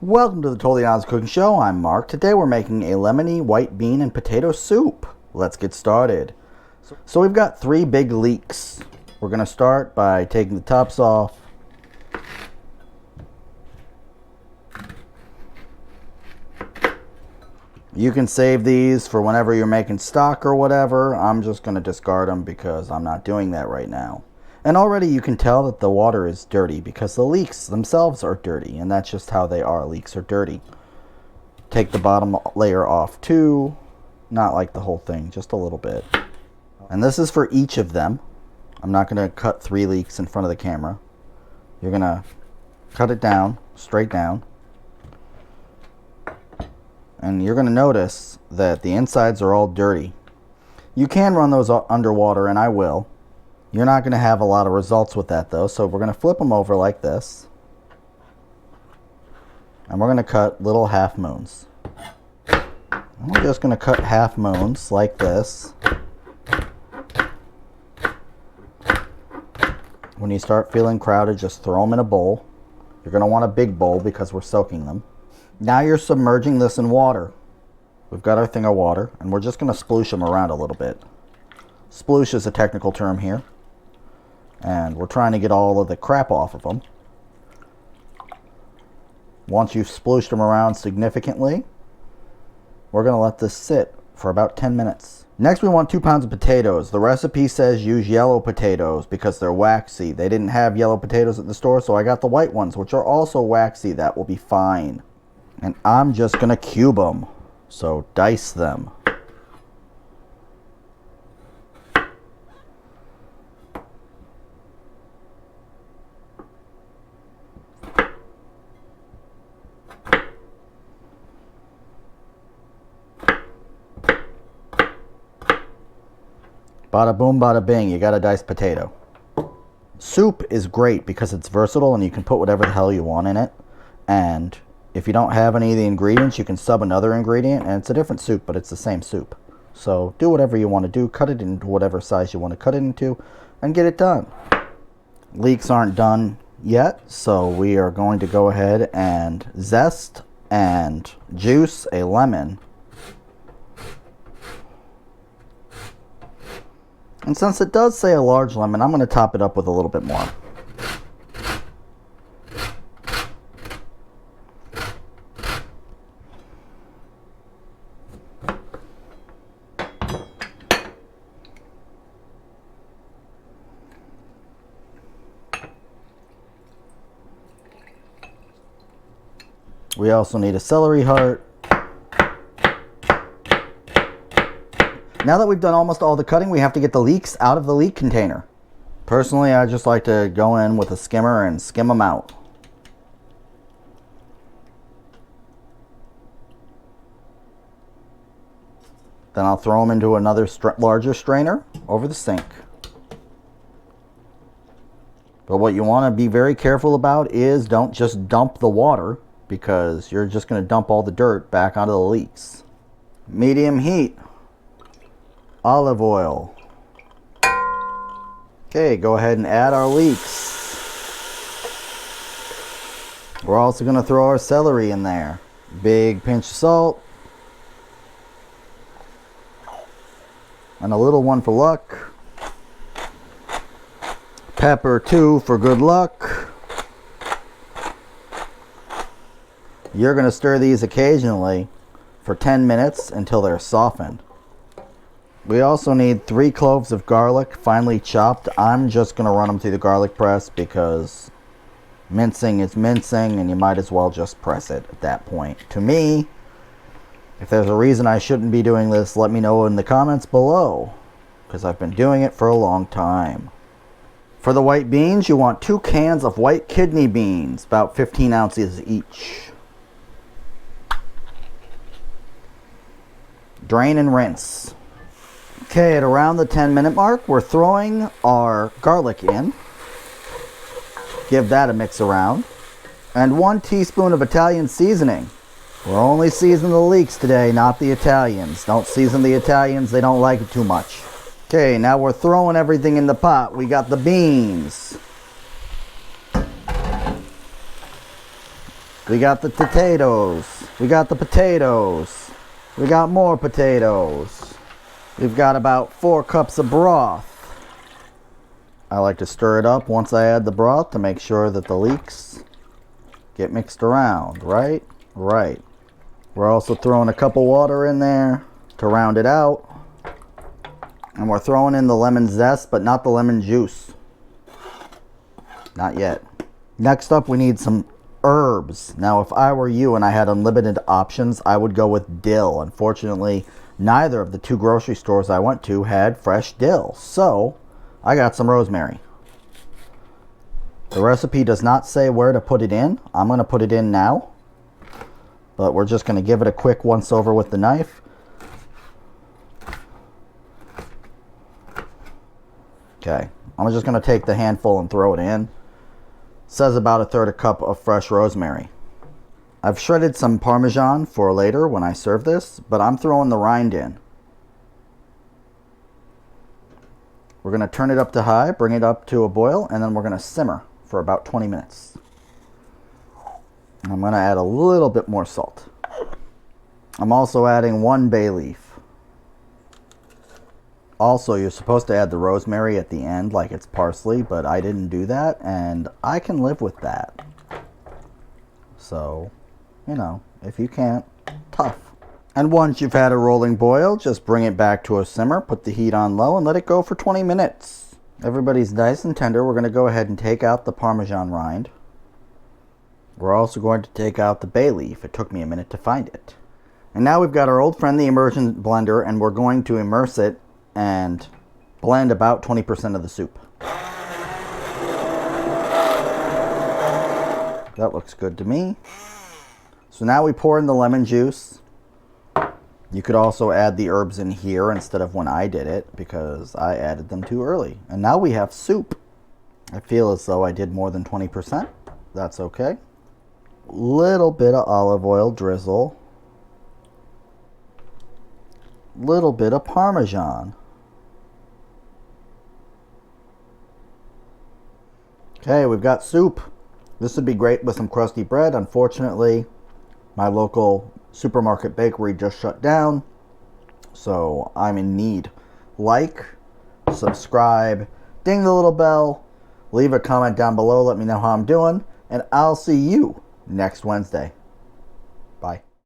Welcome to the Totally Honest Cooking Show. I'm Mark. Today we're making a lemony white bean and potato soup. Let's get started. So we've got 3 big leeks. We're going to start by taking the tops off. You can save these for whenever you're making stock or whatever. I'm just going to discard them because I'm not doing that right now. And already you can tell that the water is dirty because the leeks themselves are dirty, and that's just how they are. Leeks are dirty. Take the bottom layer off too. Not like the whole thing, just a little bit. And this is for each of them. I'm not going to cut 3 leeks in front of the camera. You're going to cut it down, straight down. And you're going to notice that the insides are all dirty. You can run those underwater, and I will. You're not going to have a lot of results with that though, so we're going to flip them over like this. And we're going to cut little half moons. And we're just going to cut half moons like this. When you start feeling crowded, just throw them in a bowl. You're going to want a big bowl because we're soaking them. Now you're submerging this in water. We've got our thing of water, and we're just going to sploosh them around a little bit. Sploosh is a technical term here. And we're trying to get all of the crap off of them. Once you've splooshed them around significantly, we're going to let this sit for about 10 minutes. Next we want 2 pounds of potatoes. The recipe says use yellow potatoes because they're waxy. They didn't have yellow potatoes at the store, so I got the white ones, which are also waxy. That will be fine. And I'm just going to cube them. So dice them. Bada boom, bada bing, you got a diced potato. Soup is great because it's versatile and you can put whatever the hell you want in it. And if you don't have any of the ingredients, you can sub another ingredient and it's a different soup, but it's the same soup. So do whatever you want to do, cut it into whatever size you want to cut it into, and get it done. Leeks aren't done yet, so we are going to go ahead and zest and juice a lemon. And since it does say a large lemon, I'm going to top it up with a little bit more. We also need a celery heart. Now that we've done almost all the cutting, we have to get the leeks out of the leek container. Personally, I just like to go in with a skimmer and skim them out. Then I'll throw them into another larger strainer over the sink. But what you want to be very careful about is don't just dump the water, because you're just going to dump all the dirt back onto the leeks. Medium heat. Olive oil. Okay, go ahead and add our leeks. We're also going to throw our celery in there. Big pinch of salt. And a little one for luck. Pepper too for good luck. You're going to stir these occasionally for 10 minutes until they're softened. We also need 3 cloves of garlic, finely chopped. I'm just going to run them through the garlic press because mincing is mincing and you might as well just press it at that point. To me, if there's a reason I shouldn't be doing this, let me know in the comments below, because I've been doing it for a long time. For the white beans, you want 2 cans of white kidney beans, about 15 ounces each. Drain and rinse. Okay, at around the 10-minute mark, we're throwing our garlic in. Give that a mix around. And 1 teaspoon of Italian seasoning. We're only seasoning the leeks today, not the Italians. Don't season the Italians, they don't like it too much. Okay, now we're throwing everything in the pot. We got the beans. We got the potatoes. We got the potatoes. We got more potatoes. We've got about 4 cups of broth. I like to stir it up once I add the broth to make sure that the leeks get mixed around, right? Right. We're also throwing a cup of water in there to round it out. And we're throwing in the lemon zest, but not the lemon juice. Not yet. Next up, we need some herbs. Now, if I were you and I had unlimited options, I would go with dill. Unfortunately, neither of the 2 grocery stores I went to had fresh dill. So, I got some rosemary. The recipe does not say where to put it in. I'm going to put it in now. But we're just going to give it a quick once over with the knife. Okay, I'm just going to take the handful and throw it in. It says about 1/3 cup of fresh rosemary. I've shredded some Parmesan for later when I serve this, but I'm throwing the rind in. We're going to turn it up to high, bring it up to a boil, and then we're going to simmer for about 20 minutes. I'm going to add a little bit more salt. I'm also adding 1 bay leaf. Also, you're supposed to add the rosemary at the end like it's parsley, but I didn't do that, and I can live with that. So, you know, if you can't, tough. And once you've had a rolling boil, just bring it back to a simmer, put the heat on low, and let it go for 20 minutes. Everybody's nice and tender. We're going to go ahead and take out the Parmesan rind. We're also going to take out the bay leaf. It took me a minute to find it. And now we've got our old friend, the immersion blender, and we're going to immerse it and blend about 20% of the soup. That looks good to me. So now we pour in the lemon juice. You could also add the herbs in here instead of when I did it, because I added them too early. And now we have soup. I feel as though I did more than 20%. That's okay. Little bit of olive oil drizzle. Little bit of Parmesan. Okay, we've got soup. This would be great with some crusty bread. Unfortunately, my local supermarket bakery just shut down, so I'm in need. Like, subscribe, ding the little bell, leave a comment down below, let me know how I'm doing, and I'll see you next Wednesday.